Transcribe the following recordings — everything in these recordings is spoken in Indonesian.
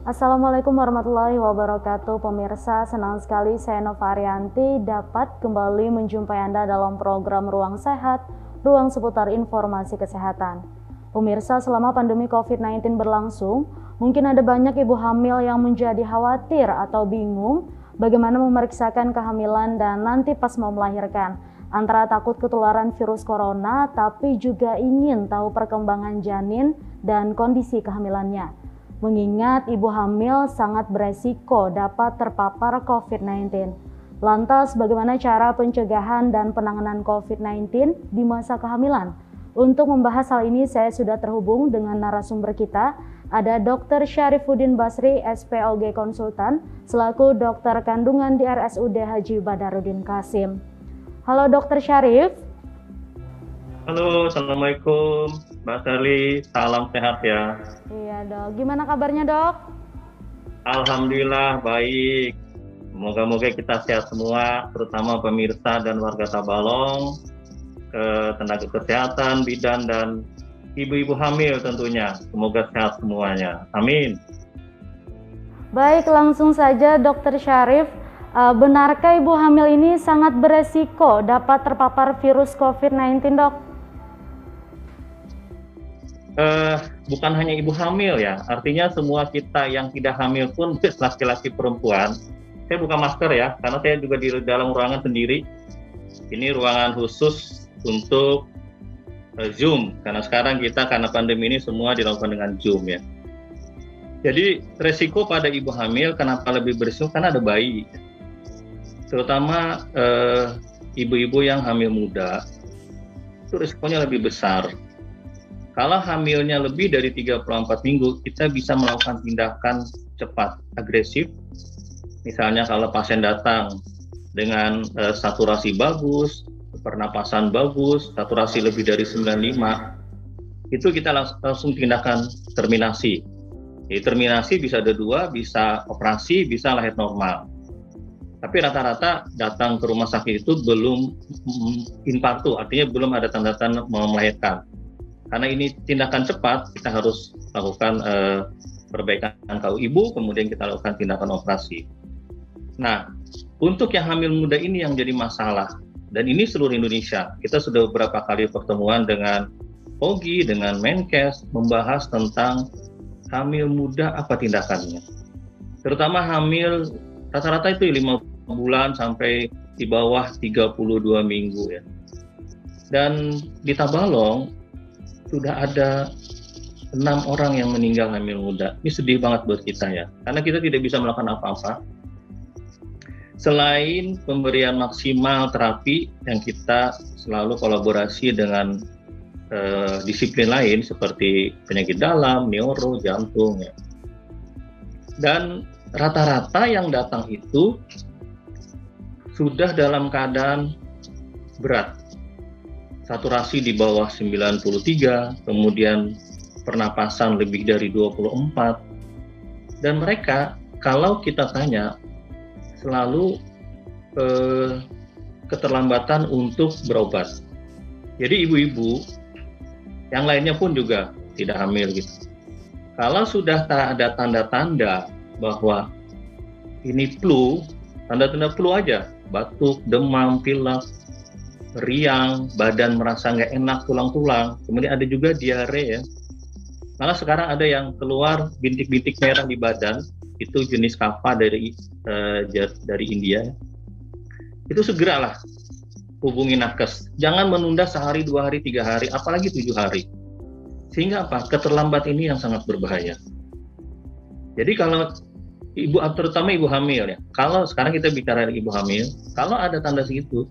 Assalamualaikum warahmatullahi wabarakatuh. Pemirsa, senang sekali saya Nova Arianti dapat kembali menjumpai Anda dalam program Ruang Sehat, ruang seputar informasi kesehatan. Pemirsa, selama pandemi COVID-19 berlangsung, mungkin ada banyak ibu hamil yang menjadi khawatir atau bingung bagaimana memeriksakan kehamilan dan nanti pas mau melahirkan. Antara takut ketularan virus corona, tapi juga ingin tahu perkembangan janin dan kondisi kehamilannya. Mengingat ibu hamil sangat beresiko dapat terpapar COVID-19. Lantas, bagaimana cara pencegahan dan penanganan COVID-19 di masa kehamilan? Untuk membahas hal ini, saya sudah terhubung dengan narasumber kita. Ada Dr. Syarifuddin Basri, SPOG Konsultan, selaku dokter kandungan di RSUD Haji Badarudin Qasim. Halo Dr. Syarif. Halo, Assalamualaikum Mbak Sali, salam sehat ya. Iya dok, gimana kabarnya dok? Alhamdulillah baik, moga-moga kita sehat semua, terutama pemirsa dan warga Tabalong, tenaga kesehatan, bidan, dan ibu-ibu hamil tentunya, semoga sehat semuanya, amin. Baik, langsung saja Dr. Syarif, benarkah ibu hamil ini sangat beresiko dapat terpapar virus COVID-19 dok? Bukan hanya ibu hamil ya, artinya semua kita yang tidak hamil pun, laki-laki perempuan. Saya buka masker ya, karena saya juga di dalam ruangan sendiri. Ini ruangan khusus untuk Zoom, karena sekarang kita karena pandemi ini semua dilakukan dengan Zoom ya. Jadi resiko pada ibu hamil, kenapa lebih beresiko? Karena ada bayi. Terutama ibu-ibu yang hamil muda, itu risikonya lebih besar. Kalau hamilnya lebih dari 34 minggu, kita bisa melakukan tindakan cepat, agresif. Misalnya kalau pasien datang dengan saturasi bagus, pernapasan bagus, saturasi lebih dari 95, itu kita langsung tindakan terminasi. Jadi terminasi bisa ada dua, bisa operasi, bisa lahir normal. Tapi rata-rata datang ke rumah sakit itu belum infartu, artinya belum ada tanda-tanda mau melahirkan. Karena ini tindakan cepat, kita harus lakukan perbaikan kau ibu, kemudian kita lakukan tindakan operasi. Nah, untuk yang hamil muda ini yang jadi masalah, dan ini seluruh Indonesia, kita sudah beberapa kali pertemuan dengan POGI, dengan Menkes, membahas tentang hamil muda apa tindakannya. Terutama hamil, rata-rata itu 5 bulan sampai di bawah 32 minggu ya. Dan di Tabalong, sudah ada 6 orang yang meninggal hamil muda. Ini sedih banget buat kita ya, karena kita tidak bisa melakukan apa-apa. Selain pemberian maksimal terapi yang kita selalu kolaborasi dengan disiplin lain seperti penyakit dalam, neuro, jantung ya. Dan rata-rata yang datang itu sudah dalam keadaan berat. Saturasi di bawah 93, kemudian pernapasan lebih dari 24. Dan mereka, kalau kita tanya, selalu keterlambatan untuk berobat. Jadi ibu-ibu, yang lainnya pun juga tidak hamil gitu. Kalau sudah tak ada tanda-tanda bahwa ini flu, tanda-tanda flu aja, batuk, demam, pilek, riang, badan merasa nggak enak, tulang-tulang, kemudian ada juga diare ya. Malah sekarang ada yang keluar bintik-bintik merah di badan, itu jenis kapha dari India. Itu segeralah hubungi nakes. Jangan menunda sehari, 2 hari, 3 hari, apalagi 7 hari. Sehingga apa? Keterlambat ini yang sangat berbahaya. Jadi kalau terutama ibu hamil ya, kalau sekarang kita bicara ibu hamil, kalau ada tanda segitu,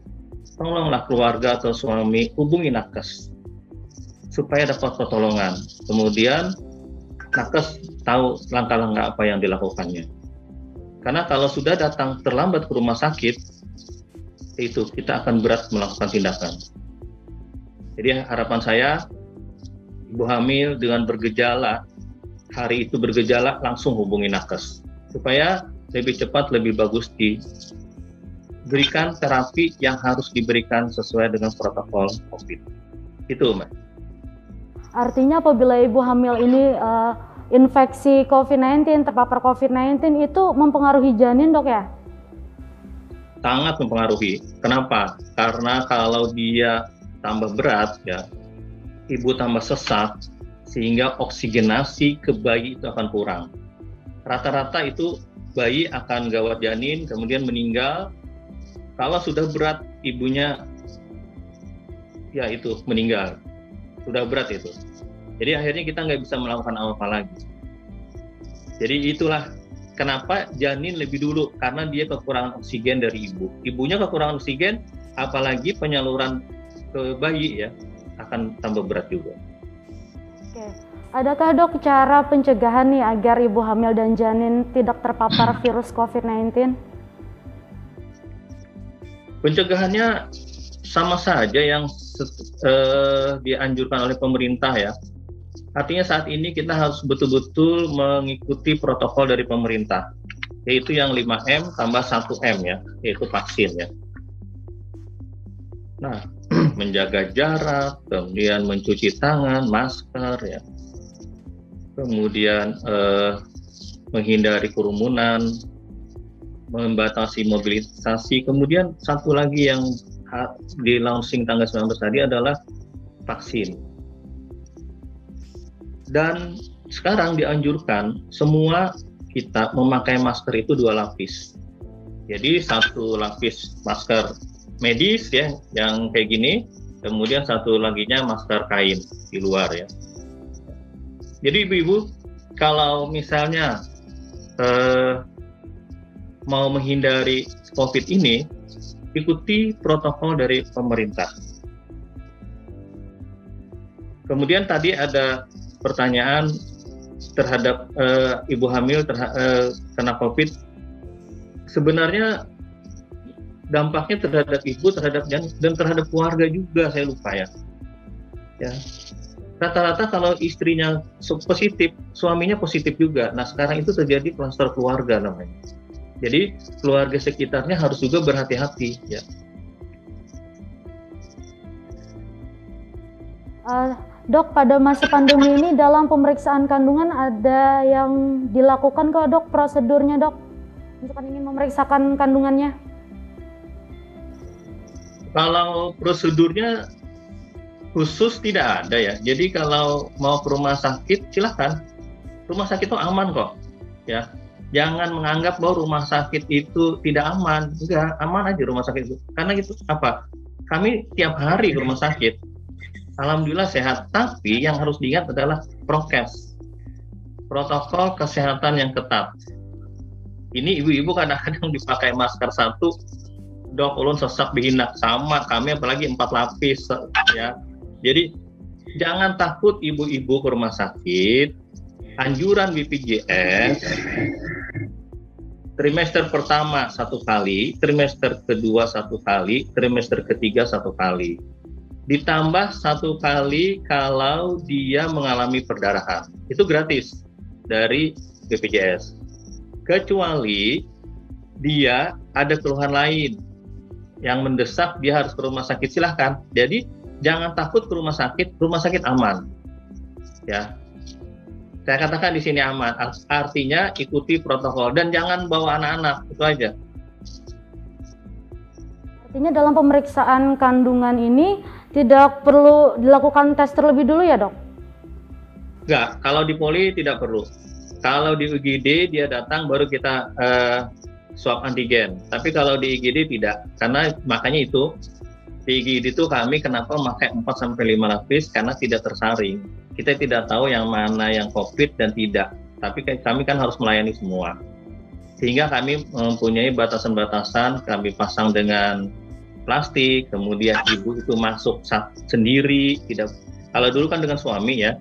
tolonglah keluarga atau suami hubungi nakes supaya dapat pertolongan. Kemudian nakes tahu langkah-langkah apa yang dilakukannya. Karena kalau sudah datang terlambat ke rumah sakit, itu kita akan berat melakukan tindakan. Jadi harapan saya, ibu hamil dengan bergejala, hari itu bergejala langsung hubungi nakes supaya lebih cepat, lebih bagus diberikan terapi yang harus diberikan sesuai dengan protokol COVID. Itu, Mbak. Artinya apabila ibu hamil ini infeksi COVID-19, terpapar COVID-19 itu mempengaruhi janin, Dok ya? Sangat mempengaruhi. Kenapa? Karena kalau dia tambah berat ya, ibu tambah sesak, sehingga oksigenasi ke bayi itu akan kurang. Rata-rata itu bayi akan gawat janin, kemudian meninggal. Kalau sudah berat, ibunya ya itu meninggal. Sudah berat itu. Jadi akhirnya kita nggak bisa melakukan apa-apa lagi. Jadi itulah kenapa janin lebih dulu, karena dia kekurangan oksigen dari ibu. Ibunya kekurangan oksigen, apalagi penyaluran ke bayi ya, akan tambah berat juga. Oke. Adakah, Dok, cara pencegahan nih agar ibu hamil dan janin tidak terpapar virus COVID-19? Pencegahannya sama saja yang dianjurkan oleh pemerintah ya. Artinya saat ini kita harus betul-betul mengikuti protokol dari pemerintah, yaitu yang 5M tambah 1M ya, yaitu vaksin ya. Nah, menjaga jarak, kemudian mencuci tangan, masker ya, kemudian menghindari kerumunan, membatasi mobilisasi, kemudian satu lagi yang di launching tanggal 19 tadi adalah vaksin. Dan sekarang dianjurkan semua kita memakai masker itu 2 lapis. Jadi 1 lapis masker medis ya, yang kayak gini, kemudian 1 laginya masker kain di luar ya. Jadi ibu-ibu, kalau misalnya mau menghindari COVID ini, ikuti protokol dari pemerintah. Kemudian tadi ada pertanyaan terhadap ibu hamil kena COVID. Sebenarnya dampaknya terhadap ibu, terhadap janin, dan terhadap keluarga juga, saya lupa ya. Rata-rata kalau istrinya positif, suaminya positif juga. Nah sekarang itu terjadi klaster keluarga namanya. Jadi keluarga sekitarnya harus juga berhati-hati ya. Dok, pada masa pandemi ini dalam pemeriksaan kandungan ada yang dilakukan kok, Dok, prosedurnya, Dok? Misalkan ingin memeriksakan kandungannya. Kalau prosedurnya khusus tidak ada ya. Jadi kalau mau ke rumah sakit silahkan. Rumah sakit itu aman kok ya. Jangan menganggap bahwa rumah sakit itu tidak aman. Enggak, aman aja rumah sakit itu. Karena itu apa? Kami tiap hari ke rumah sakit. Alhamdulillah sehat, tapi yang harus diingat adalah prokes, protokol kesehatan yang ketat. Ini ibu-ibu kadang-kadang dipakai masker 1, Dok, ulun sesak bihinak, sama kami apalagi 4 lapis ya. Jadi jangan takut ibu-ibu ke rumah sakit. Anjuran BPJS trimester pertama 1 kali, trimester kedua 1 kali, trimester ketiga 1 kali. Ditambah 1 kali kalau dia mengalami perdarahan. Itu gratis dari BPJS. Kecuali dia ada keluhan lain yang mendesak dia harus ke rumah sakit, silahkan. Jadi jangan takut ke rumah sakit aman. Ya. Saya katakan di sini aman, artinya ikuti protokol dan jangan bawa anak-anak, itu aja. Artinya dalam pemeriksaan kandungan ini tidak perlu dilakukan tes terlebih dulu ya, Dok? Enggak, kalau di poli tidak perlu. Kalau di UGD dia datang baru kita swab antigen. Tapi kalau di IGD tidak, karena makanya itu di IGD itu kami kenapa memakai 4-5 lapis karena tidak tersaring. Kita tidak tahu yang mana yang COVID dan tidak. Tapi kami kan harus melayani semua. Sehingga kami mempunyai batasan-batasan, kami pasang dengan plastik, kemudian ibu itu masuk sendiri. Tidak. Kalau dulu kan dengan suami ya,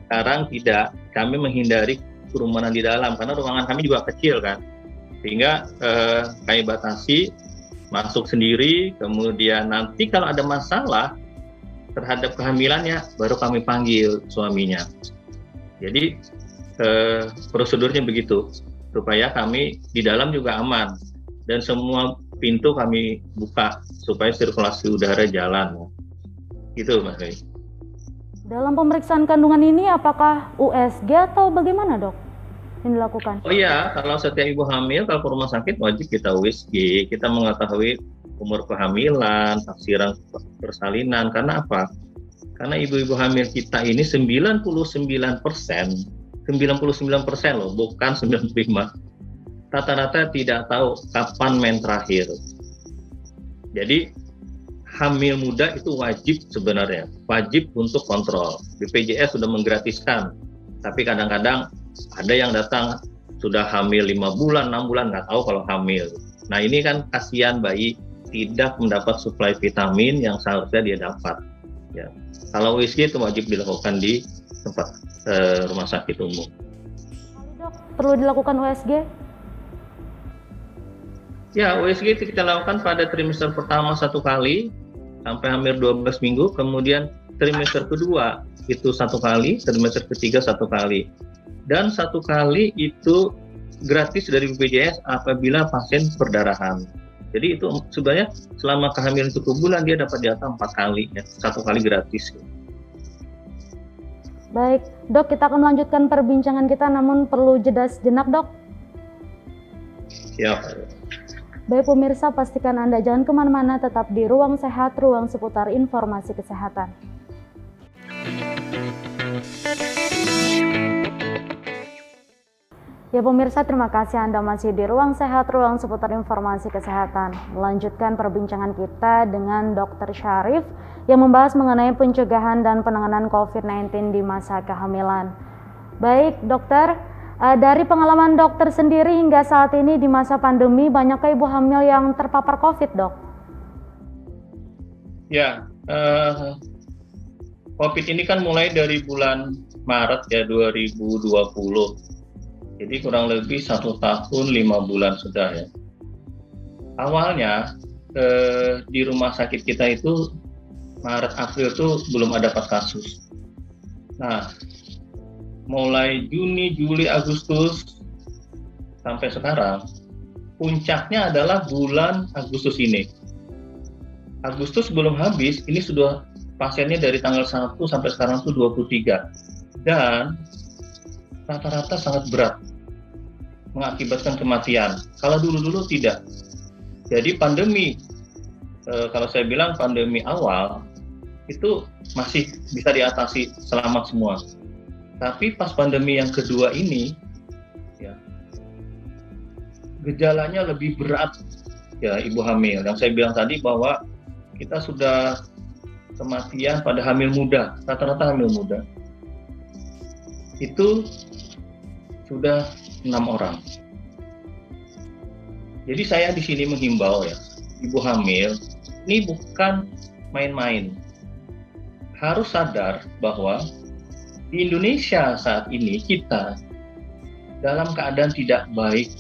sekarang tidak. Kami menghindari kerumunan di dalam karena ruangan kami juga kecil kan. Sehingga kami batasi masuk sendiri, kemudian nanti kalau ada masalah terhadap kehamilannya baru kami panggil suaminya. Jadi prosedurnya begitu supaya kami di dalam juga aman dan semua pintu kami buka supaya sirkulasi udara jalan. Gitu Mas Ray. Dalam pemeriksaan kandungan ini apakah USG atau bagaimana dok yang dilakukan? Oh iya, kalau setiap ibu hamil, kalau ke rumah sakit wajib kita USG, kita mengetahui umur kehamilan, taksiran persalinan. Karena apa? Karena ibu-ibu hamil kita ini 99%, 99% loh, bukan 95. Rata-rata tidak tahu kapan men terakhir. Jadi hamil muda itu wajib sebenarnya, wajib untuk kontrol. BPJS sudah menggratiskan, tapi kadang-kadang ada yang datang sudah hamil 5 bulan, 6 bulan, nggak tahu kalau hamil. Nah ini kan kasihan bayi tidak mendapat suplai vitamin yang seharusnya dia dapat. Ya. Kalau USG itu wajib dilakukan di tempat rumah sakit umum. Dok, perlu dilakukan USG? Ya, USG itu kita lakukan pada trimester pertama 1 kali, sampai hampir 12 minggu, kemudian trimester kedua itu 1 kali, trimester ketiga 1 kali. Dan 1 kali itu gratis dari BPJS apabila pasien perdarahan. Jadi itu sebenarnya selama kehamilan 1 bulan dia dapat jatah 4 kali, ya. 1 kali gratis. Baik, dok, kita akan melanjutkan perbincangan kita, namun perlu jeda sejenak, dok. Siap. Baik pemirsa, pastikan Anda jangan kemana-mana, tetap di Ruang Sehat, ruang seputar informasi kesehatan. Ya pemirsa, terima kasih Anda masih di Ruang Sehat, ruang seputar informasi kesehatan. Melanjutkan perbincangan kita dengan Dr. Syarif yang membahas mengenai pencegahan dan penanganan COVID-19 di masa kehamilan. Baik dokter, dari pengalaman dokter sendiri hingga saat ini di masa pandemi, banyakkah ibu hamil yang terpapar COVID, dok? Ya, COVID ini kan mulai dari bulan Maret ya 2020. Jadi kurang lebih 1 tahun 5 bulan sudah ya. Awalnya di rumah sakit kita itu Maret April itu belum ada kasus. Nah, mulai Juni, Juli, Agustus sampai sekarang, puncaknya adalah bulan Agustus ini. Agustus belum habis, ini sudah pasiennya dari tanggal 1 sampai sekarang itu 23. Dan rata-rata sangat berat, mengakibatkan kematian. Kalau dulu-dulu tidak. Jadi pandemi, kalau saya bilang pandemi awal, itu masih bisa diatasi selamat semua. Tapi pas pandemi yang kedua ini, ya, gejalanya lebih berat ya ibu hamil. Yang saya bilang tadi bahwa kita sudah kematian pada hamil muda, rata-rata hamil muda. Itu sudah 6 orang. Jadi saya di sini menghimbau ya, ibu hamil, ini bukan main-main. Harus sadar bahwa di Indonesia saat ini kita dalam keadaan tidak baik.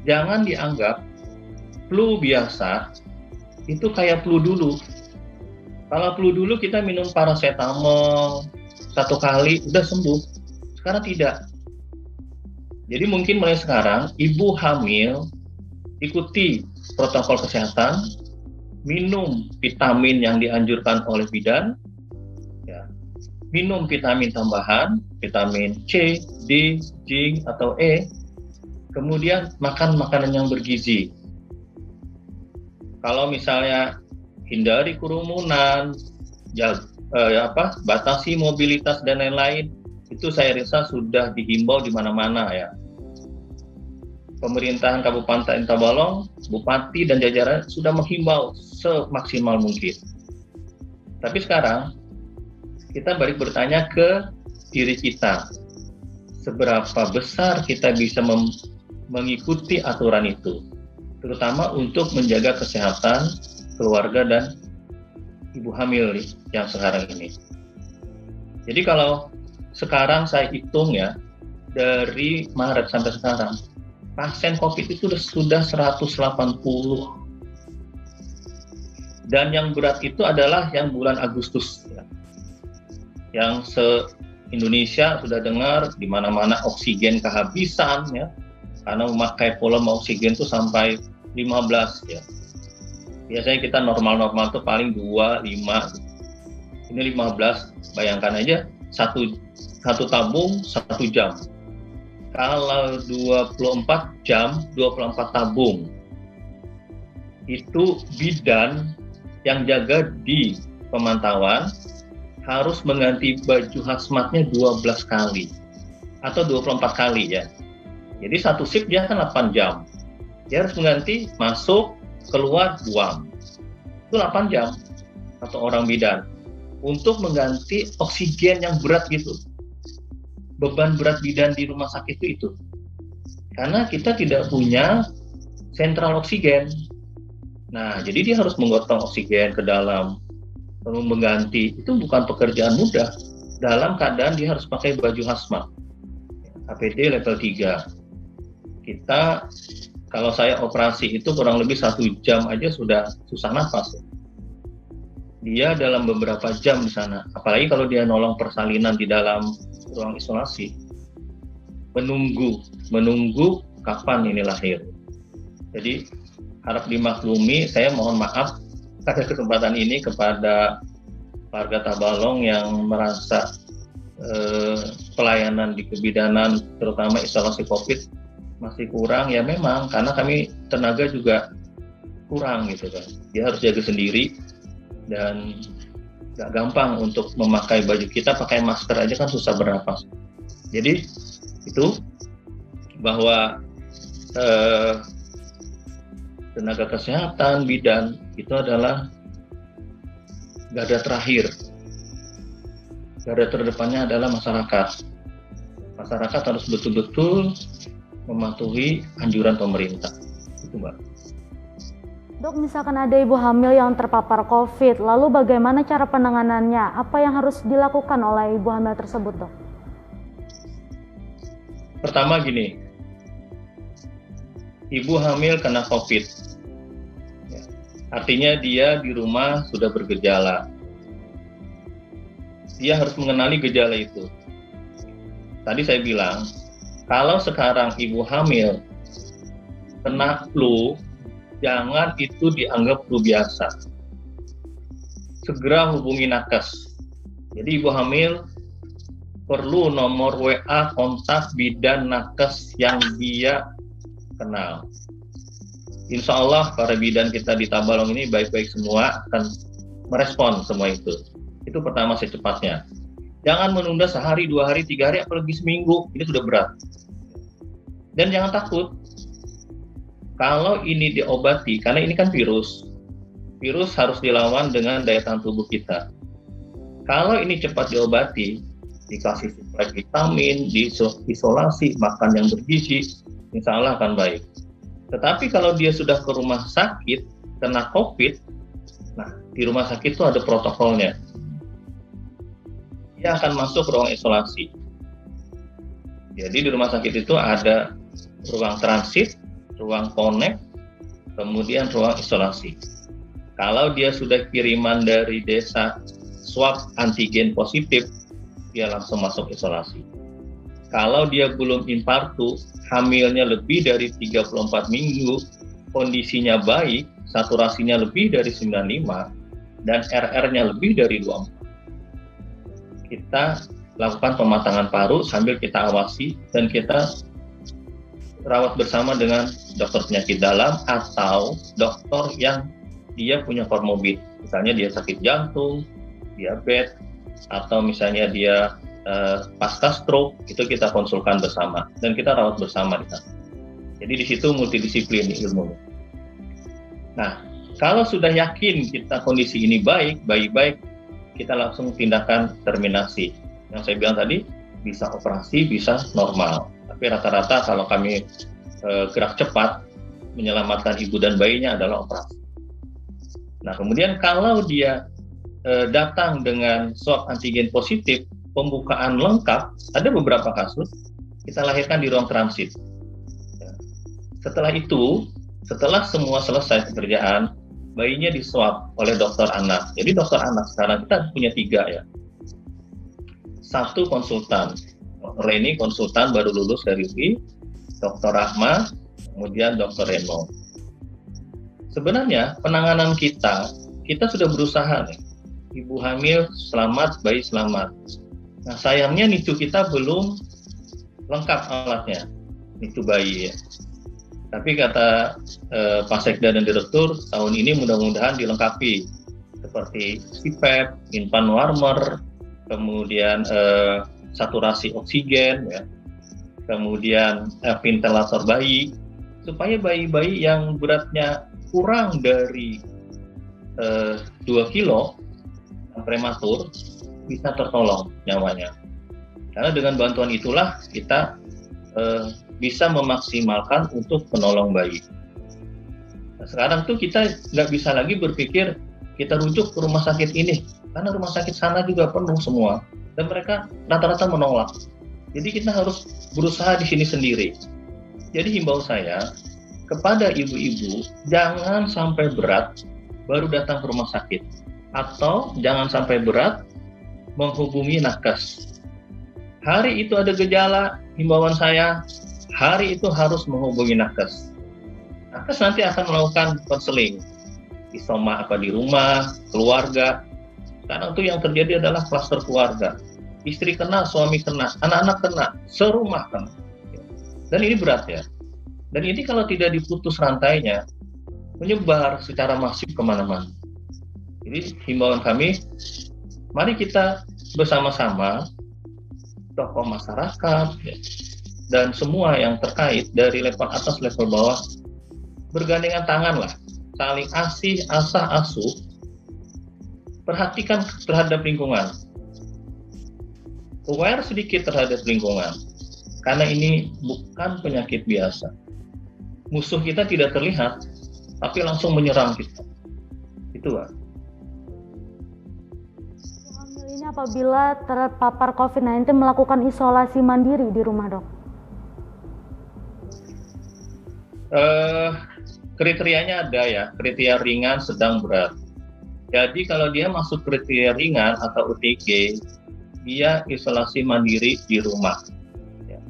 Jangan dianggap flu biasa itu kayak flu dulu. Kalau flu dulu kita minum paracetamol 1 kali udah sembuh. Sekarang tidak. Jadi mungkin mulai sekarang ibu hamil ikuti protokol kesehatan, minum vitamin yang dianjurkan oleh bidan, ya, minum vitamin tambahan, vitamin C, D, zinc atau E, kemudian makan makanan yang bergizi. Kalau misalnya hindari kerumunan, batasi mobilitas dan lain-lain, itu saya rasa sudah dihimbau di mana-mana ya. Pemerintahan Kabupaten Tabalong, Bupati dan jajaran sudah menghimbau semaksimal mungkin. Tapi sekarang kita balik bertanya ke diri kita, seberapa besar kita bisa mengikuti aturan itu, terutama untuk menjaga kesehatan keluarga dan ibu hamil yang sekarang ini. Jadi kalau sekarang saya hitung ya, dari Maret sampai sekarang, pasien COVID itu sudah 180. Dan yang berat itu adalah yang bulan Agustus. Ya. Yang se-Indonesia sudah dengar di mana-mana oksigen kehabisan ya. Karena memakai volume oksigen itu sampai 15 ya. Biasanya kita normal-normal itu paling 2, 5. Ini 15, bayangkan aja satu tabung 1 jam. Kalau 24 jam, 24 tabung. Itu bidan yang jaga di pemantauan harus mengganti baju hazmatnya 12 kali atau 24 kali ya. Jadi satu shift dia kan 8 jam. Dia harus mengganti, masuk, keluar, buang. Itu 8 jam satu orang bidan untuk mengganti oksigen yang berat gitu. Beban berat bidan di rumah sakit itu. Karena kita tidak punya sentral oksigen. Nah, jadi dia harus menggotong oksigen ke dalam, lalu mengganti. Itu bukan pekerjaan mudah. Dalam keadaan dia harus pakai baju hazmat. APD level 3. Kita, kalau saya operasi itu kurang lebih 1 jam aja sudah susah nafas. Dia dalam beberapa jam di sana. Apalagi kalau dia nolong persalinan di dalam ruang isolasi, menunggu kapan ini lahir. Jadi harap dimaklumi, saya mohon maaf pada kesempatan ini kepada warga Tabalong yang merasa pelayanan di kebidanan terutama isolasi COVID masih kurang. Ya memang karena kami tenaga juga kurang gitu kan. Dia harus jaga sendiri dan nggak gampang untuk memakai baju kita, pakai masker aja kan susah bernapas. Jadi itu bahwa tenaga kesehatan bidan itu adalah garda terakhir. Garda terdepannya adalah masyarakat. Masyarakat harus betul-betul mematuhi anjuran pemerintah. Itu Mbak. Dok, misalkan ada ibu hamil yang terpapar COVID, lalu bagaimana cara penanganannya? Apa yang harus dilakukan oleh ibu hamil tersebut, Dok? Pertama gini, ibu hamil kena COVID. Artinya dia di rumah sudah bergejala. Dia harus mengenali gejala itu. Tadi saya bilang, kalau sekarang ibu hamil kena flu, jangan itu dianggap flu biasa. Segera hubungi nakes. Jadi ibu hamil perlu nomor WA kontak bidan nakes yang dia kenal. Insya Allah para bidan kita di Tabalong ini baik-baik semua, akan merespon semua itu. Itu pertama secepatnya. Jangan menunda sehari, 2 hari, 3 hari, apalagi seminggu. Ini sudah berat. Dan jangan takut. Kalau ini diobati, karena ini kan virus harus dilawan dengan daya tahan tubuh kita. Kalau ini cepat diobati, dikasih suplai vitamin, diisolasi, makan yang bergizi, insya Allah akan baik. Tetapi kalau dia sudah ke rumah sakit, kena COVID, nah di rumah sakit itu ada protokolnya. Dia akan masuk ruang isolasi. Jadi di rumah sakit itu ada ruang transit, ruang connect, kemudian ruang isolasi. Kalau dia sudah kiriman dari desa swab antigen positif, dia langsung masuk isolasi. Kalau dia belum infartu, hamilnya lebih dari 34 minggu, kondisinya baik, saturasinya lebih dari 95, dan RR-nya lebih dari 24. Kita lakukan pematangan paru sambil kita awasi dan kita rawat bersama dengan dokter penyakit dalam atau dokter yang dia punya komorbid. Misalnya dia sakit jantung, diabetes, atau misalnya dia pasca stroke, itu kita konsulkan bersama dan kita rawat bersama di sana. Jadi di situ multidisiplin ilmu. Nah, kalau sudah yakin kita kondisi ini baik, kita langsung tindakan terminasi. Yang saya bilang tadi, bisa operasi, bisa normal. Tapi rata-rata kalau kami gerak cepat menyelamatkan ibu dan bayinya adalah operasi. Nah, kemudian kalau dia datang dengan swab antigen positif, pembukaan lengkap, ada beberapa kasus kita lahirkan di ruang transit. Setelah itu, setelah semua selesai pekerjaan, bayinya diswab oleh dokter anak. Jadi dokter anak sekarang kita punya 3 ya. 1 konsultan, Dr. Leni konsultan baru lulus dari UI, Dr. Rahma, kemudian Dr. Reno. Sebenarnya penanganan kita sudah berusaha nih. ibu hamil selamat, bayi selamat. Nah, sayangnya NICU kita belum lengkap alatnya, NICU bayi ya. Tapi kata Pak Sekda dan Direktur, tahun ini mudah-mudahan dilengkapi seperti CPAP, infant warmer, kemudian saturasi oksigen, ya, kemudian ventilator bayi, supaya bayi-bayi yang beratnya kurang dari 2 kilo yang prematur bisa tertolong nyawanya. Karena dengan bantuan itulah kita bisa memaksimalkan untuk penolong bayi. Nah, sekarang tuh kita nggak bisa lagi berpikir kita rujuk ke rumah sakit ini, karena rumah sakit sana juga penuh semua, dan mereka rata-rata menolak. Jadi kita harus berusaha di sini sendiri. Jadi himbau saya kepada ibu-ibu, jangan sampai berat baru datang ke rumah sakit, atau jangan sampai berat menghubungi nakes. Hari itu ada gejala, himbauan saya, hari itu harus menghubungi nakes. Nakes nanti akan melakukan konseling, isoma apa di rumah, keluarga. Karena itu yang terjadi adalah klaster keluarga. Istri kena, suami kena, anak-anak kena, serumah kena. Dan ini berat ya. Dan ini kalau tidak diputus rantainya, menyebar secara masif kemana-mana. Jadi himbauan kami, mari kita bersama-sama, tokoh masyarakat, ya, dan semua yang terkait dari level atas level bawah bergandengan tangan lah, saling asih asah asuh, perhatikan terhadap lingkungan, aware sedikit terhadap lingkungan, karena ini bukan penyakit biasa. Musuh kita tidak terlihat, tapi langsung menyerang kita. Itu Pak. Hamil ini apabila terpapar COVID-19 melakukan isolasi mandiri di rumah, Dok? Kriterianya ada ya, kriteria ringan, sedang, berat. Jadi kalau dia masuk kriteria ringan atau OTG, dia isolasi mandiri di rumah. Ya.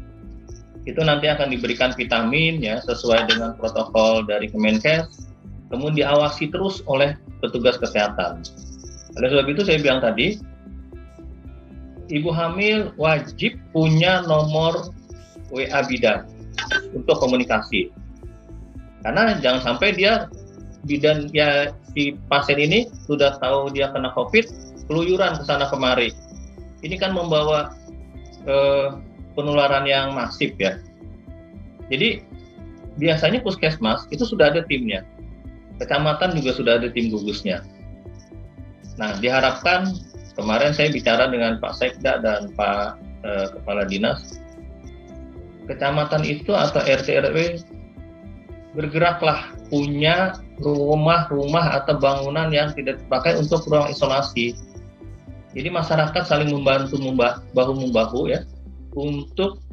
Itu nanti akan diberikan vitamin ya sesuai dengan protokol dari Kemenkes, kemudian diawasi terus oleh petugas kesehatan. Oleh sebab itu saya bilang tadi, ibu hamil wajib punya nomor WA bidan untuk komunikasi. Karena jangan sampai dia bidan ya si pasien ini sudah tahu dia kena COVID, keluyuran ke sana kemari. Ini kan membawa penularan yang masif ya. Jadi biasanya puskesmas itu sudah ada timnya. Kecamatan juga sudah ada tim gugusnya. Nah, diharapkan kemarin saya bicara dengan Pak Sekda dan Pak Kepala Dinas, kecamatan itu atau RT RW bergeraklah punya rumah-rumah atau bangunan yang tidak dipakai untuk ruang isolasi. Jadi masyarakat saling membantu bahu-membahu ya untuk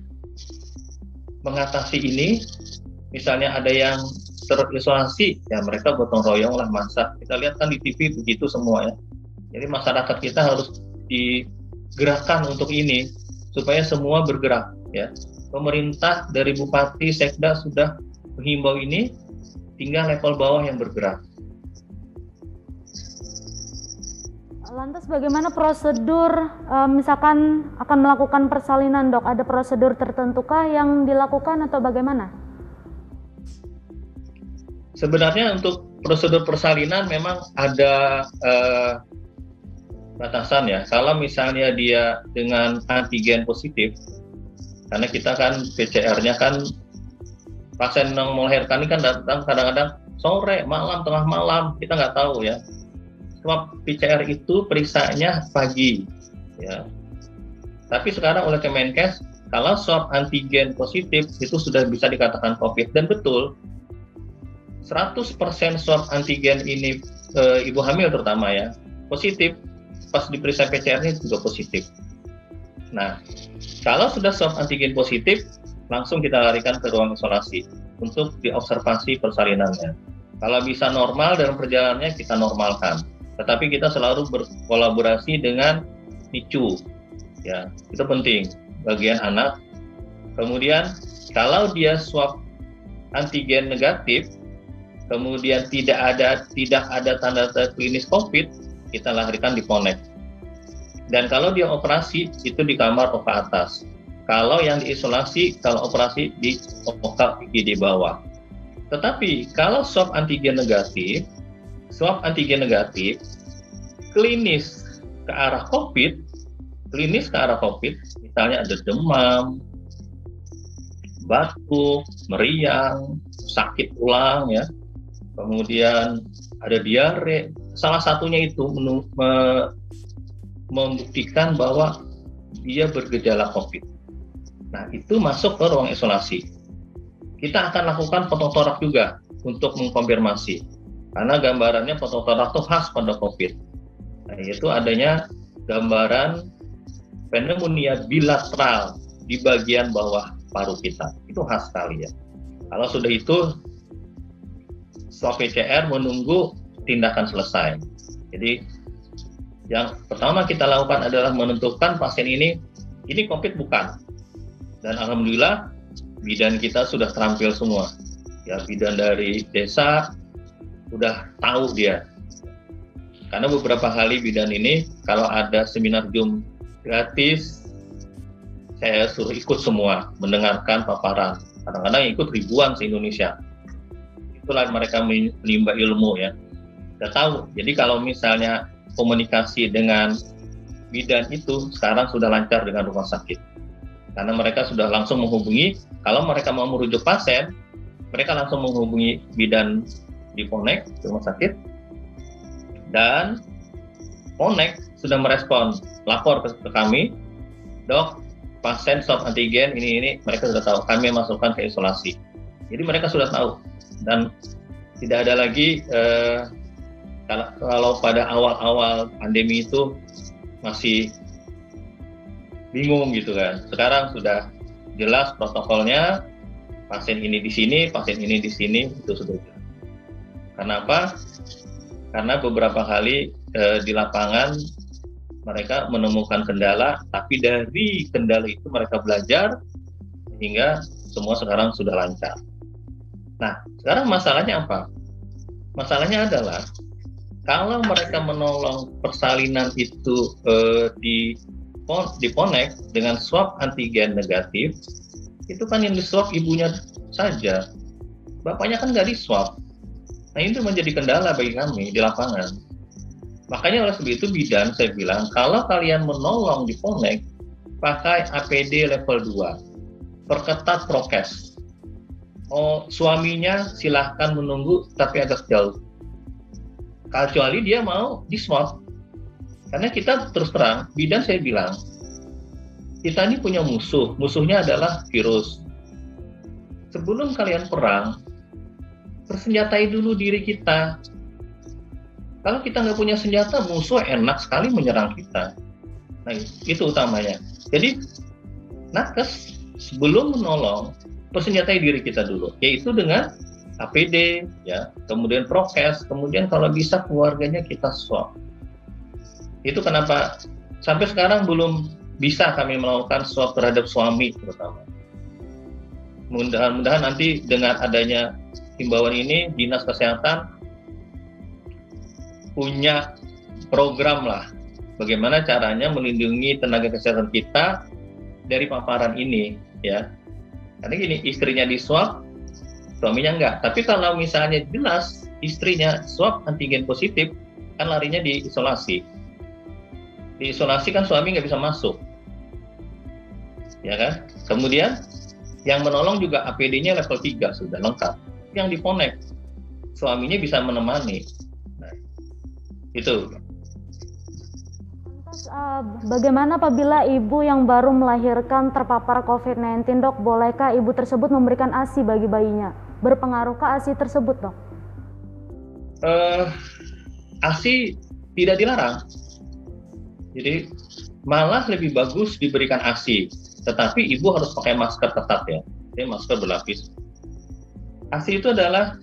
mengatasi ini. Misalnya ada yang terisolasi, ya mereka gotong royong lah masak. Kita lihat kan di TV begitu semua ya. Jadi masyarakat kita harus digerakkan untuk ini supaya semua bergerak ya. Pemerintah dari Bupati, Sekda sudah menghimbau ini, tinggal level bawah yang bergerak. Lantas bagaimana prosedur misalkan akan melakukan persalinan, Dok? Ada prosedur tertentukah yang dilakukan atau bagaimana? Sebenarnya untuk prosedur persalinan memang ada batasan ya. Kalau misalnya dia dengan antigen positif, karena kita kan PCR-nya kan pasien yang melahirkan ini kan datang kadang-kadang sore, malam, tengah malam, kita nggak tahu ya. Swab PCR itu periksanya pagi, ya. Tapi sekarang oleh Kemenkes, kalau swab antigen positif itu sudah bisa dikatakan COVID, dan betul 100% swab antigen ini ibu hamil terutama ya positif, pas diperiksa PCR-nya juga positif. Nah, kalau sudah swab antigen positif, langsung kita larikan ke ruang isolasi untuk diobservasi persalinannya. Kalau bisa normal dalam perjalanannya, kita normalkan. Tetapi kita selalu berkolaborasi dengan NICU, ya itu penting bagian anak. Kemudian kalau dia swab antigen negatif, kemudian tidak ada tanda-tanda klinis COVID, kita lahirkan di Ponek. Dan kalau dia operasi itu di kamar OK atas. Kalau yang diisolasi, kalau operasi di OK di bawah. Tetapi kalau swab antigen negatif, klinis ke arah COVID, misalnya ada demam, batuk, meriang, sakit tulang, ya, kemudian ada diare. Salah satunya itu membuktikan bahwa dia bergejala COVID. Nah, itu masuk ke ruang isolasi. Kita akan lakukan fototorak juga untuk mengkonfirmasi. Karena gambarannya fototorak itu khas pada COVID. Nah, yaitu adanya gambaran pneumonia bilateral di bagian bawah paru kita. Itu khas sekali ya. Kalau sudah itu, swab PCR menunggu tindakan selesai. Jadi, yang pertama kita lakukan adalah menentukan pasien ini COVID bukan. Dan alhamdulillah bidan kita sudah terampil semua. Ya, bidan dari desa udah tahu dia. Karena beberapa kali bidan ini kalau ada seminar Zoom gratis, saya suruh ikut semua, mendengarkan paparan. Kadang-kadang ikut ribuan se-Indonesia. Itulah mereka menimba ilmu ya. Udah tahu. Jadi kalau misalnya komunikasi dengan bidan itu sekarang sudah lancar dengan rumah sakit. Karena mereka sudah langsung menghubungi, kalau mereka mau merujuk pasien, mereka langsung menghubungi bidan di Ponek, di rumah sakit, dan Ponek sudah merespon, lapor ke kami, dok, pasien swab antigen ini, mereka sudah tahu, kami masukkan ke isolasi. Jadi mereka sudah tahu, dan tidak ada lagi, kalau pada awal-awal pandemi itu masih bingung gitu kan. Sekarang sudah jelas protokolnya, pasien ini di sini, pasien ini di sini, itu sudah jelas. Kenapa? Karena beberapa kali di lapangan mereka menemukan kendala, tapi dari kendala itu mereka belajar sehingga semua sekarang sudah lancar. Nah, sekarang masalahnya apa? Masalahnya adalah kalau mereka menolong persalinan itu di Ponek dengan swab antigen negatif, itu kan yang diswab ibunya saja, bapaknya kan nggak diswab. Nah, itu menjadi kendala bagi kami di lapangan. Makanya oleh sebab itu bidan saya bilang, kalau kalian menolong di Ponek, pakai APD level 2, perketat prokes. Suaminya silahkan menunggu tapi agak jauh, kecuali dia mau diswab. Karena kita terus terang, bidan saya bilang, kita ini punya musuhnya adalah virus. Sebelum kalian perang, persenjatai dulu diri kita. Kalau kita nggak punya senjata, musuh enak sekali menyerang kita. Nah, itu utamanya. Jadi, nakes sebelum menolong, persenjatai diri kita dulu, yaitu dengan APD, ya, kemudian prokes, kemudian kalau bisa keluarganya kita swab. Itu kenapa sampai sekarang belum bisa kami melakukan swab terhadap suami terutama. Mudah-mudahan nanti dengan adanya himbauan ini, Dinas Kesehatan punya program lah bagaimana caranya melindungi tenaga kesehatan kita dari paparan ini, ya. Karena gini, istrinya diswab, suaminya enggak. Tapi kalau misalnya jelas istrinya swab antigen positif, kan larinya di isolasi. Di isolasi kan suami nggak bisa masuk, ya kan? Kemudian yang menolong juga APD-nya level 3 sudah lengkap. Yang di Ponek, suaminya bisa menemani. Nah, itu. Bagaimana apabila ibu yang baru melahirkan terpapar COVID-19, dok? Bolehkah ibu tersebut memberikan ASI bagi bayinya? Berpengaruhkah ASI tersebut, dok? ASI tidak dilarang. Jadi malah lebih bagus diberikan ASI, tetapi ibu harus pakai masker ketat ya, jadi masker berlapis. ASI itu adalah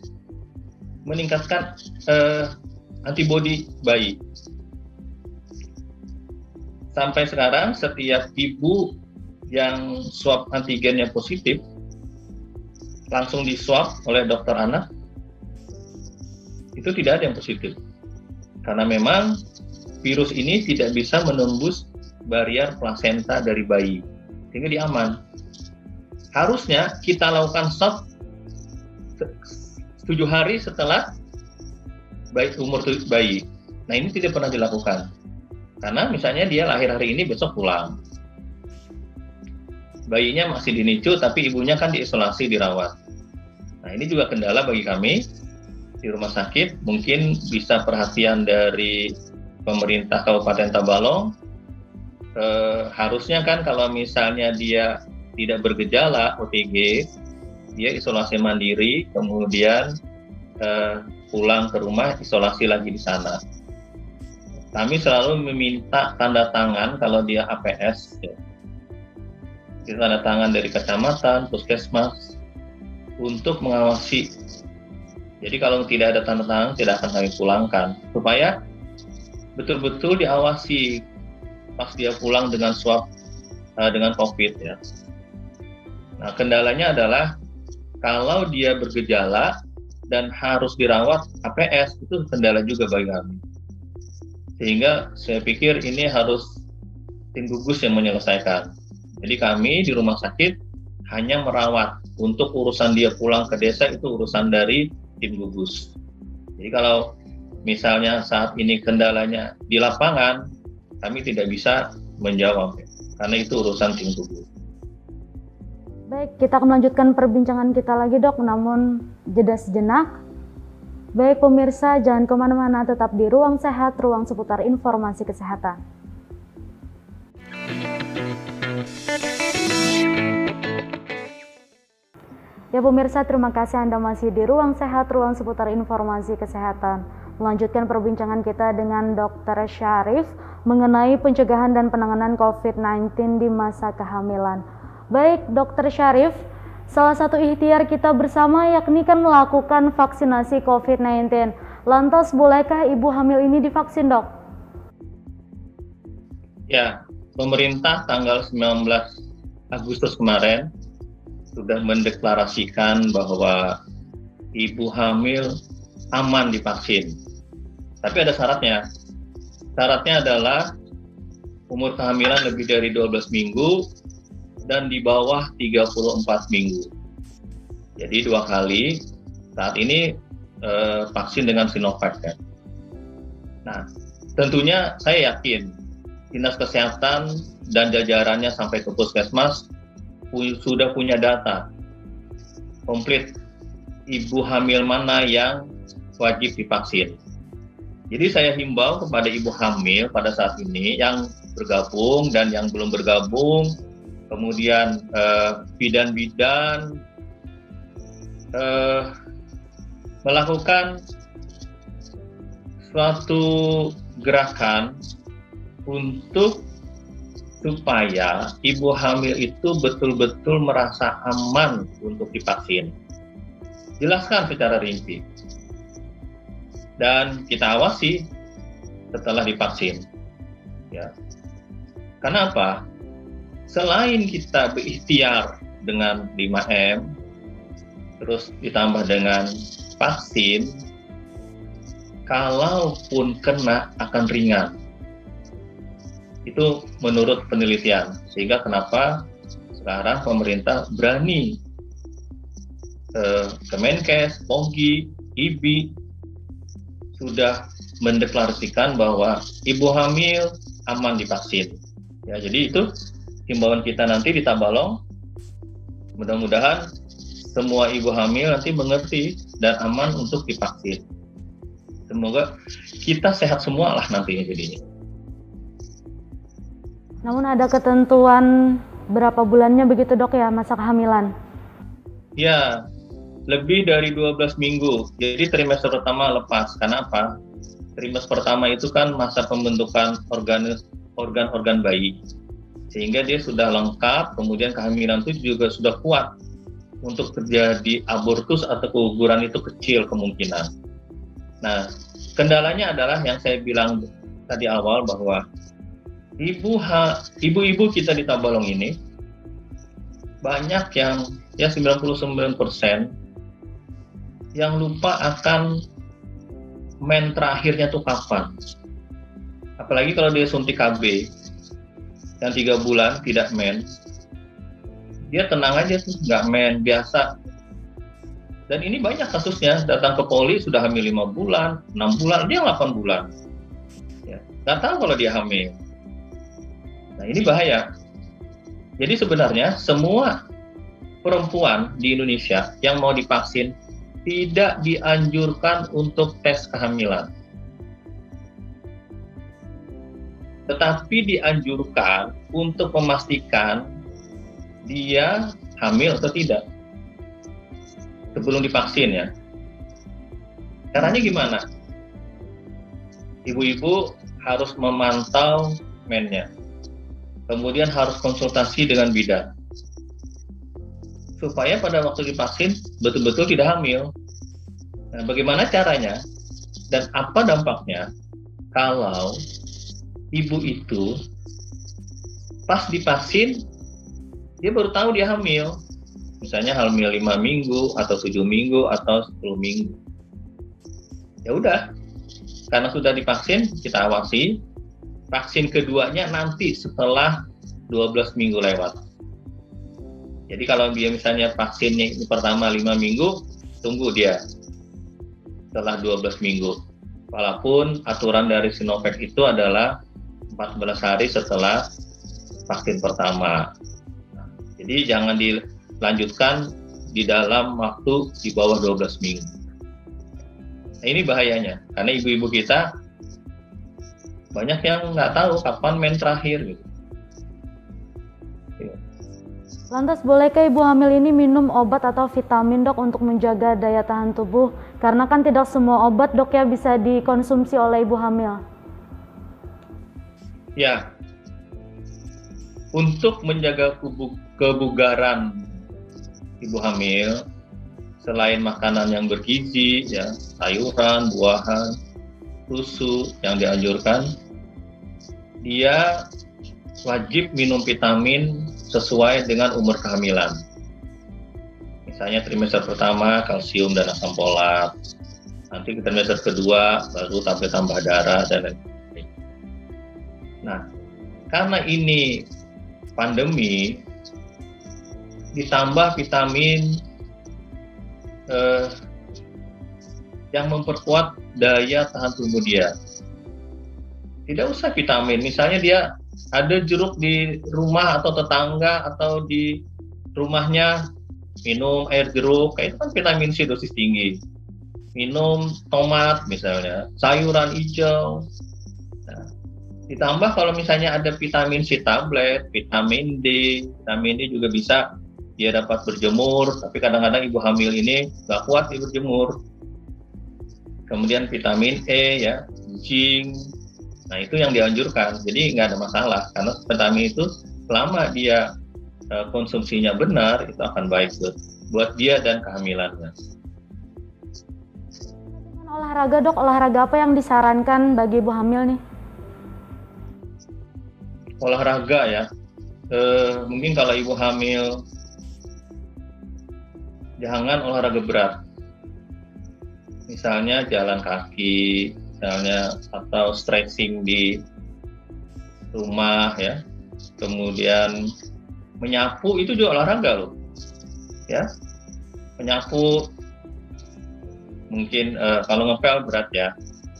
meningkatkan antibodi bayi. Sampai sekarang setiap ibu yang swab antigennya positif langsung diswab oleh dokter anak, itu tidak ada yang positif. Karena memang virus ini tidak bisa menembus barrier plasenta dari bayi, sehingga dia aman. Harusnya kita lakukan stop 7 hari setelah umur bayi. Nah, ini tidak pernah dilakukan. Karena misalnya dia lahir hari ini, besok pulang. Bayinya masih di NICU, tapi ibunya kan diisolasi, dirawat. Nah, ini juga kendala bagi kami di rumah sakit. Mungkin bisa perhatian dari pemerintah Kabupaten Tabalong. Harusnya kan kalau misalnya dia tidak bergejala OTG, dia isolasi mandiri, kemudian pulang ke rumah, isolasi lagi di sana. Kami selalu meminta tanda tangan kalau dia APS, ya. Tanda tangan dari kecamatan, puskesmas, untuk mengawasi. Jadi kalau tidak ada tanda tangan, tidak akan kami pulangkan, supaya betul-betul diawasi pas dia pulang dengan swab dengan COVID, ya. Nah, kendalanya adalah kalau dia bergejala dan harus dirawat APS, itu kendala juga bagi kami. Sehingga saya pikir ini harus tim gugus yang menyelesaikan. Jadi kami di rumah sakit hanya merawat. Untuk urusan dia pulang ke desa itu urusan dari tim gugus. Jadi kalau misalnya saat ini kendalanya di lapangan, kami tidak bisa menjawab, karena itu urusan tim gugus. Baik, kita akan melanjutkan perbincangan kita lagi, Dok, namun jeda sejenak. Baik pemirsa, jangan kemana-mana, tetap di Ruang Sehat, ruang seputar informasi kesehatan. Ya pemirsa, terima kasih Anda masih di Ruang Sehat, ruang seputar informasi kesehatan. Melanjutkan perbincangan kita dengan Dr. Syarif mengenai pencegahan dan penanganan COVID-19 di masa kehamilan. Baik, Dr. Syarif, salah satu ikhtiar kita bersama yakni kan melakukan vaksinasi COVID-19. Lantas, bolehkah ibu hamil ini divaksin, Dok? Ya, pemerintah tanggal 19 Agustus kemarin sudah mendeklarasikan bahwa ibu hamil aman divaksin. Tapi ada syaratnya. Syaratnya adalah umur kehamilan lebih dari 12 minggu dan di bawah 34 minggu. Jadi 2 kali. Saat ini vaksin dengan Sinovac, kan. Nah, tentunya saya yakin Dinas Kesehatan dan jajarannya sampai ke puskesmas sudah punya data komplit ibu hamil mana yang wajib divaksin. Jadi saya himbau kepada ibu hamil pada saat ini yang bergabung dan yang belum bergabung, kemudian bidan-bidan melakukan suatu gerakan untuk supaya ibu hamil itu betul-betul merasa aman untuk divaksin. Jelaskan secara rinci. Dan kita awasi setelah divaksin. Ya. Karena apa? Selain kita berikhtiar dengan 5M, terus ditambah dengan vaksin, kalaupun kena akan ringan. Itu menurut penelitian, sehingga kenapa sekarang pemerintah berani Kemenkes, POGI, IBI sudah mendeklarasikan bahwa ibu hamil aman divaksin. Ya, jadi itu himbauan kita nanti di Tabalong. Mudah-mudahan semua ibu hamil nanti mengerti dan aman untuk divaksin. Semoga kita sehat semua lah nantinya jadinya. Namun ada ketentuan berapa bulannya begitu, Dok, ya, masa kehamilan? Ya, lebih dari 12 minggu. Jadi trimester pertama lepas. Karena apa? Trimester pertama itu kan masa pembentukan organ-organ bayi. Sehingga dia sudah lengkap, kemudian kehamilan itu juga sudah kuat. Untuk terjadi abortus atau keguguran itu kecil kemungkinan. Nah, kendalanya adalah yang saya bilang tadi awal bahwa ibu-ibu kita di Tabalong ini banyak yang 99% yang lupa akan men terakhirnya tuh kapan. Apalagi kalau dia suntik KB yang 3 bulan tidak men, dia tenang aja tuh, nggak men, biasa. Dan ini banyak kasusnya, datang ke poli sudah hamil 5 bulan, 6 bulan, dia 8 bulan. Ya, nggak tahu kalau dia hamil. Nah ini bahaya. Jadi sebenarnya semua perempuan di Indonesia yang mau divaksin tidak dianjurkan untuk tes kehamilan. Tetapi dianjurkan untuk memastikan dia hamil atau tidak sebelum divaksin ya. Caranya gimana? Ibu-ibu harus memantau mennya, kemudian harus konsultasi dengan bidan supaya pada waktu divaksin betul-betul tidak hamil. Nah, bagaimana caranya dan apa dampaknya kalau ibu itu pas divaksin dia baru tahu dia hamil, misalnya hamil 5 minggu atau 7 minggu atau 10 minggu. Ya udah, karena sudah divaksin kita awasi, vaksin keduanya nanti setelah 12 minggu lewat. Jadi kalau dia misalnya vaksinnya ini pertama 5 minggu, tunggu dia setelah 12 minggu. Walaupun aturan dari Sinovac itu adalah 14 hari setelah vaksin pertama. Jadi jangan dilanjutkan di dalam waktu di bawah 12 minggu. Nah, ini bahayanya, karena ibu-ibu kita banyak yang nggak tahu kapan men terakhir gitu. Lantas, bolehkah ibu hamil ini minum obat atau vitamin, Dok, untuk menjaga daya tahan tubuh? Karena kan tidak semua obat, Dok, ya bisa dikonsumsi oleh ibu hamil. Ya, untuk menjaga kebugaran ibu hamil, selain makanan yang bergizi, ya, sayuran, buahan, susu yang dianjurkan, dia wajib minum vitamin sesuai dengan umur kehamilan. Misalnya trimester pertama kalsium dan asam folat, nanti trimester kedua baru tambah darah dan lain-lain. Nah, karena ini pandemi, ditambah vitamin yang memperkuat daya tahan tubuh dia. Tidak usah vitamin, misalnya dia ada jeruk di rumah atau tetangga atau di rumahnya, minum air jeruk, kayak itu kan vitamin C dosis tinggi. Minum tomat misalnya, sayuran hijau. Nah, ditambah kalau misalnya ada vitamin C tablet, vitamin D juga bisa dia dapat berjemur, tapi kadang-kadang ibu hamil ini nggak kuat berjemur. Kemudian vitamin E ya, zinc. Nah itu yang dianjurkan, jadi nggak ada masalah karena vitamin itu selama dia konsumsinya benar itu akan baik buat dia dan kehamilannya. Olahraga, Dok, olahraga apa yang disarankan bagi ibu hamil nih? Olahraga ya, mungkin kalau ibu hamil jangan olahraga berat, misalnya jalan kaki, misalnya atau stretching di rumah ya, kemudian menyapu itu juga olahraga loh, ya, menyapu mungkin kalau ngepel berat ya,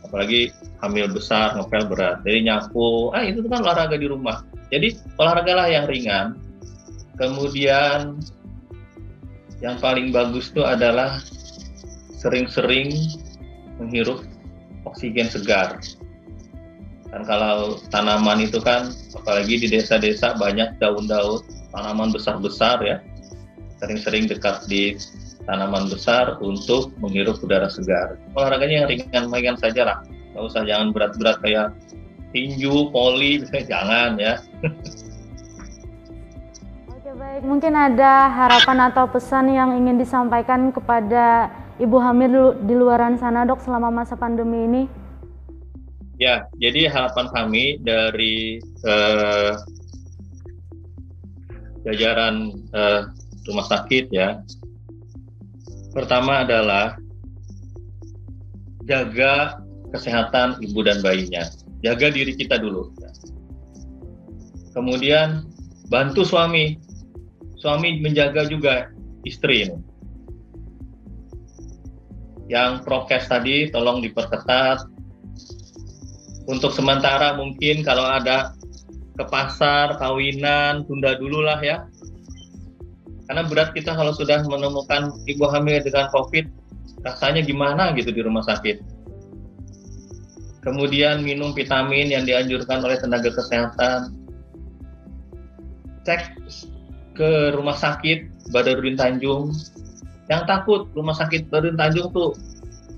apalagi hamil besar ngepel berat, jadi nyapu, itu kan olahraga di rumah. Jadi olahragalah yang ringan. Kemudian yang paling bagus itu adalah sering-sering menghirup oksigen segar. Dan kalau tanaman itu kan, apalagi di desa-desa banyak daun-daun tanaman besar-besar ya, sering-sering dekat di tanaman besar untuk menghirup udara segar. Olahraganya yang ringan-ringan saja lah, nggak usah, jangan berat-berat kayak tinju, voli, jangan ya. Oke, baik, mungkin ada harapan atau pesan yang ingin disampaikan kepada ibu hamil di luaran sana, Dok, selama masa pandemi ini? Ya, jadi harapan kami dari jajaran rumah sakit ya, pertama adalah jaga kesehatan ibu dan bayinya. jaga diri kita dulu. Kemudian bantu suami menjaga juga istri ini. Yang prokes tadi tolong diperketat. Untuk sementara mungkin kalau ada ke pasar, kawinan, tunda dulu lah ya. Karena berat kita kalau sudah menemukan ibu hamil dengan COVID, rasanya gimana gitu di rumah sakit. Kemudian minum vitamin yang dianjurkan oleh tenaga kesehatan. Cek ke rumah sakit Badarudin Tanjung. Yang takut rumah sakit Badarudin Tanjung tuh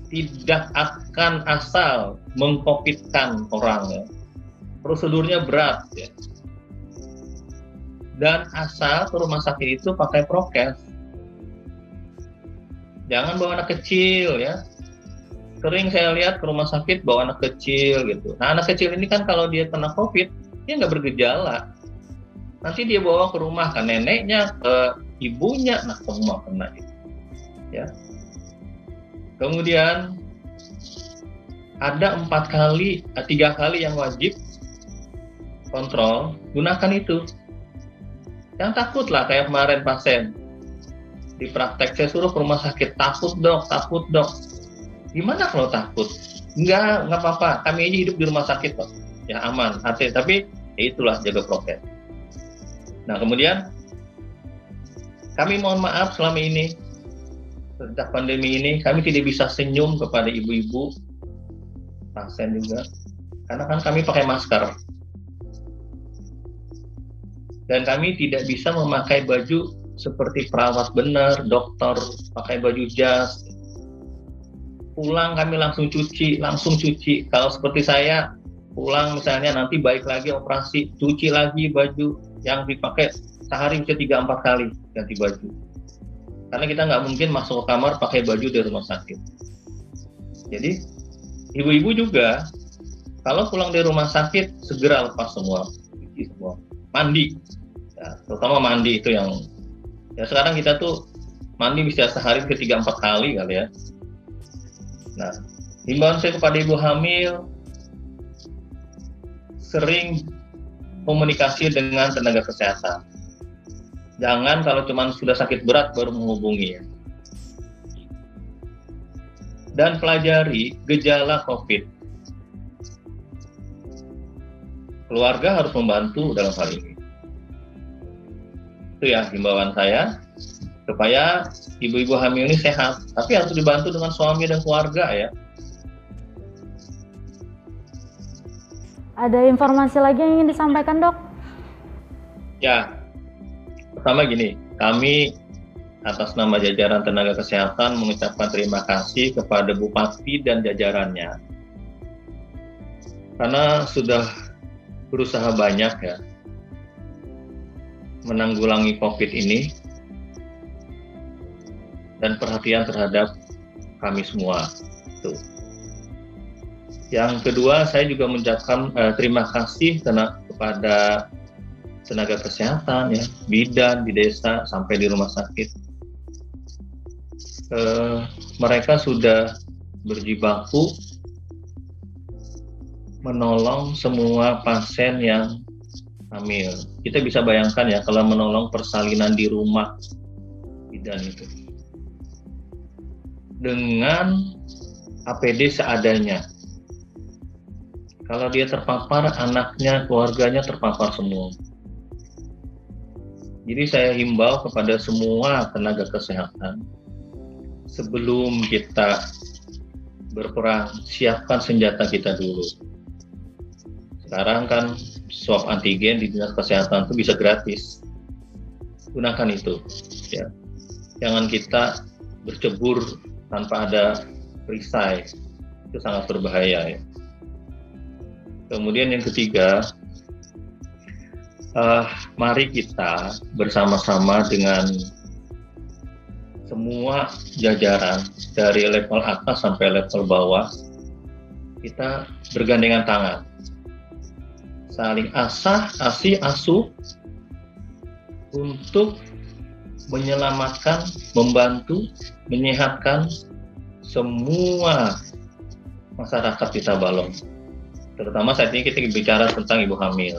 tidak akan asal mengkofitkan orang ya. Prosedurnya berat ya. Dan asal ke rumah sakit itu pakai prokes. Jangan bawa anak kecil ya. Sering saya lihat ke rumah sakit bawa anak kecil gitu. Nah, anak kecil ini kan kalau dia kena COVID, dia nggak bergejala. Nanti dia bawa ke rumah ke neneknya, ke ibunya, nah semua kena gitu. Ya. Kemudian ada 3 kali yang wajib kontrol, gunakan itu. Yang takut lah kayak kemarin pasien di praktek saya suruh ke rumah sakit, takut dok. Gimana kalau takut? Enggak apa-apa, kami aja hidup di rumah sakit kok. Ya aman, hati. Tapi ya itulah jaga prokes. Nah kemudian kami mohon maaf selama ini sejak pandemi ini kami tidak bisa senyum kepada ibu-ibu pasien juga karena kan kami pakai masker dan kami tidak bisa memakai baju seperti perawat benar, dokter pakai baju jas. Pulang kami langsung cuci. Kalau seperti saya pulang misalnya nanti balik lagi operasi, cuci lagi baju yang dipakai sehari bisa 3-4 kali ganti baju. Karena kita nggak mungkin masuk ke kamar pakai baju dari rumah sakit. Jadi ibu-ibu juga kalau pulang dari rumah sakit segera lepas semua, cuci semua, mandi. Ya, terutama mandi itu yang ya sekarang kita tuh mandi bisa sehari ke 3-4 kali kali ya. Nah, himbauan saya kepada ibu hamil sering komunikasi dengan tenaga kesehatan. Jangan kalau cuma sudah sakit berat baru menghubungi ya. Dan pelajari gejala COVID. Keluarga harus membantu dalam hal ini. Itu ya himbauan saya supaya ibu-ibu hamil ini sehat, tapi harus dibantu dengan suami dan keluarga ya. Ada informasi lagi yang ingin disampaikan dok? Ya, pertama gini, kami atas nama jajaran tenaga kesehatan mengucapkan terima kasih kepada Bupati dan jajarannya karena sudah berusaha banyak ya menanggulangi COVID ini dan perhatian terhadap kami semua. Tuh. Yang kedua, saya juga mengucapkan terima kasih kepada tenaga kesehatan ya, bidan di desa sampai di rumah sakit. Mereka sudah berjibaku menolong semua pasien yang hamil. Kita bisa bayangkan ya kalau menolong persalinan di rumah bidan itu dengan APD seadanya. Kalau dia terpapar, anaknya, keluarganya terpapar semua. Jadi saya himbau kepada semua tenaga kesehatan, sebelum kita berperang, siapkan senjata kita dulu. Sekarang kan swab antigen di dinas kesehatan itu bisa gratis. Gunakan itu. Ya. Jangan kita bercebur tanpa ada perisai. Itu sangat berbahaya. Ya. Kemudian yang ketiga, mari kita bersama-sama dengan semua jajaran dari level atas sampai level bawah, kita bergandengan tangan, saling asuh untuk menyelamatkan, membantu, menyehatkan semua masyarakat di Tabalong. Terutama saat ini kita bicara tentang ibu hamil.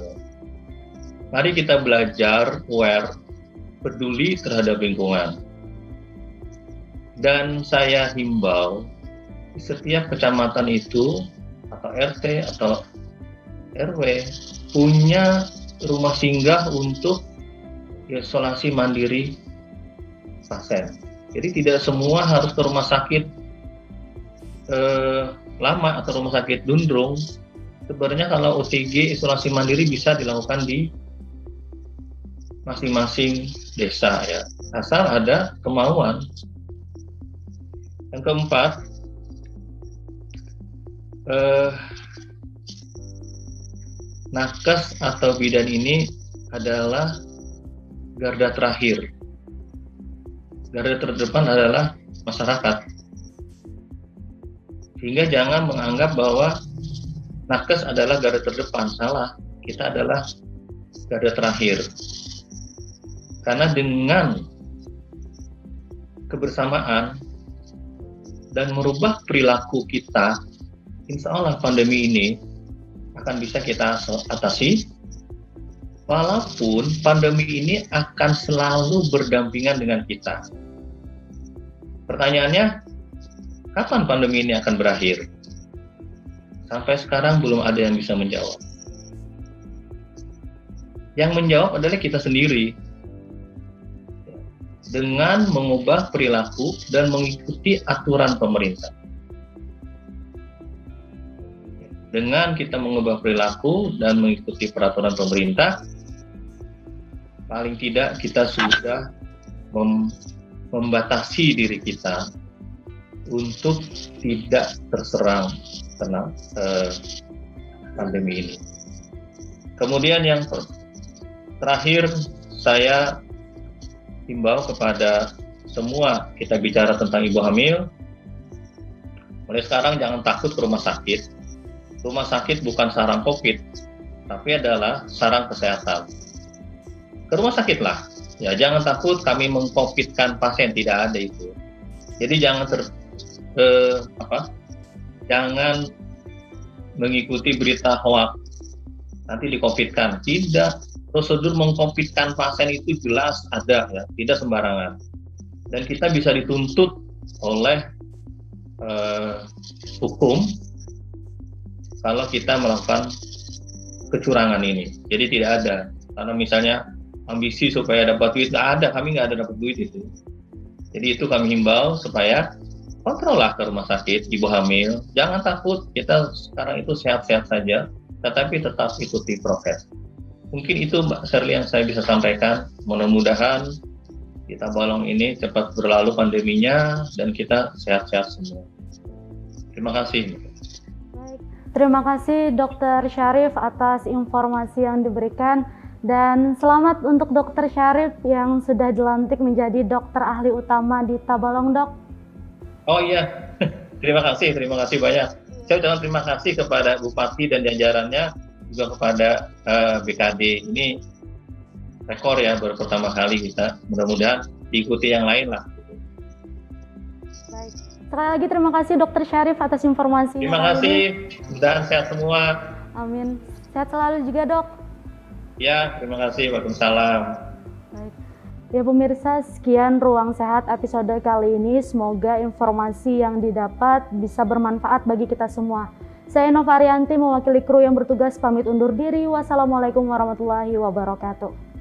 Mari kita belajar aware, peduli terhadap lingkungan. Dan saya himbau di setiap kecamatan itu atau RT atau RW punya rumah singgah untuk isolasi mandiri pasien. Jadi tidak semua harus ke rumah sakit lama atau rumah sakit Dundrung. Sebenarnya kalau OTG isolasi mandiri bisa dilakukan di masing-masing desa ya, asal ada kemauan. Yang keempat, nakes atau bidan ini adalah garda terakhir. Garda terdepan adalah masyarakat. Sehingga jangan menganggap bahwa nakes adalah garda terdepan, salah. Kita adalah garda terakhir. Karena dengan kebersamaan dan merubah perilaku kita, insya Allah pandemi ini akan bisa kita atasi. Walaupun pandemi ini akan selalu berdampingan dengan kita. Pertanyaannya, kapan pandemi ini akan berakhir? Sampai sekarang belum ada yang bisa menjawab. Yang menjawab adalah kita sendiri. Dengan mengubah perilaku dan mengikuti aturan pemerintah. Dengan kita mengubah perilaku dan mengikuti peraturan pemerintah, paling tidak kita sudah membatasi diri kita untuk tidak terserang kena pandemi ini. Kemudian yang terakhir, saya himbau kepada semua, kita bicara tentang ibu hamil, mulai sekarang jangan takut ke rumah sakit. Rumah sakit bukan sarang COVID, tapi adalah sarang kesehatan. Ke rumah sakitlah, ya jangan takut kami meng-COVID-kan pasien, tidak ada itu. Jadi jangan jangan mengikuti berita hoax, nanti di-COVID-kan. Tidak. Prosedur meng-COVID-kan pasien itu jelas ada, ya, tidak sembarangan. Dan kita bisa dituntut oleh hukum kalau kita melakukan kecurangan ini. Jadi tidak ada. Karena misalnya ambisi supaya dapat duit, nggak ada. Kami nggak ada dapat duit itu. Jadi itu kami himbau supaya kontrollah ke rumah sakit ibu hamil. Jangan takut, kita sekarang itu sehat-sehat saja, tetapi tetap ikuti prokes. Mungkin itu Mbak Shirley yang saya bisa sampaikan. Mudah-mudahan kita Tabalong ini cepat berlalu pandeminya dan kita sehat-sehat semua. Terima kasih. Baik. Terima kasih Dr. Syarif atas informasi yang diberikan, dan selamat untuk Dr. Syarif yang sudah dilantik menjadi dokter ahli utama di Tabalong, Dok. Oh iya, terima kasih banyak. Saya ucapkan terima kasih kepada Bupati dan jajarannya, juga kepada BKD. Ini rekor ya, baru pertama kali kita, mudah-mudahan diikuti yang lain lah. Baik. Sekali lagi terima kasih Dr. Syarif atas informasinya. Terima kasih, mudah-mudahan sehat semua. Amin. Sehat selalu juga, Dok. Ya, terima kasih. Waalaikumsalam. Baik. Ya pemirsa, sekian Ruang Sehat episode kali ini. Semoga informasi yang didapat bisa bermanfaat bagi kita semua. Saya Nova Arianti mewakili kru yang bertugas pamit undur diri. Wassalamualaikum warahmatullahi wabarakatuh.